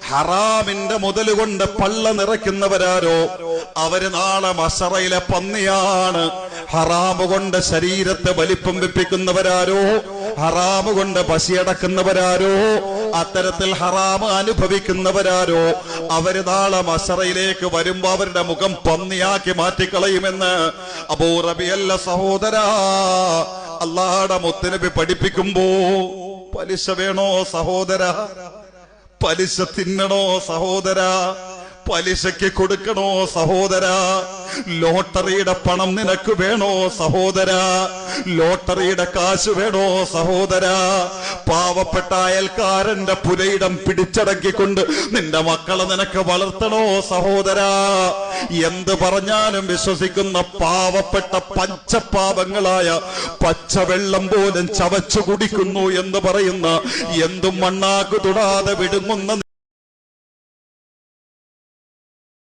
ഹറാമിന്റെ മുതലുകൊണ്ട് പള്ള നിറയ്ക്കുന്നവരാരോ അവര് നാളെ മശറയിലെ പന്നിയാണ്. ഹറാമ് കൊണ്ട് ശരീരത്തെ വലിപ്പം വെപ്പിക്കുന്നവരാരോ, ഹറാമ് കൊണ്ട് പശിയടക്കുന്നവരാരോ, അത്തരത്തിൽ ഹറാമ് അനുഭവിക്കുന്നവരാരോ അവര് നാളെ മശറയിലേക്ക് വരുമ്പോ അവരുടെ മുഖം പന്നിയാക്കി മാറ്റിക്കളയുമെന്ന് അബൂ റബിയല്ല സഹോദരാ അല്ലാഹുവിന്റെ മുത്തുനബി പഠിപ്പിക്കുമ്പോ പലിശ വേണോ സഹോദര? പലിശ തിന്നണോ സഹോദര? പലിശയ്ക്ക് കൊടുക്കണോ സഹോദര? ലോട്ടറിയുടെ പണം നിനക്ക് വേണോ സഹോദര? ലോട്ടറിയുടെ കാശ് വേണോ സഹോദര? പാവപ്പെട്ട അയൽക്കാരന്റെ പുരയിടം പിടിച്ചടക്കിക്കൊണ്ട് നിന്റെ മക്കളെ നിനക്ക് വളർത്തണോ സഹോദര? എന്ത് പറഞ്ഞാലും വിശ്വസിക്കുന്ന പാവപ്പെട്ട പഞ്ചപാപങ്ങളായ പച്ചവെള്ളം പോലും ചവച്ചു കുടിക്കുന്നു എന്ന് പറയുന്ന എന്തും മണ്ണാക്ക് തൊടാതെ വിടുങ്ങുന്ന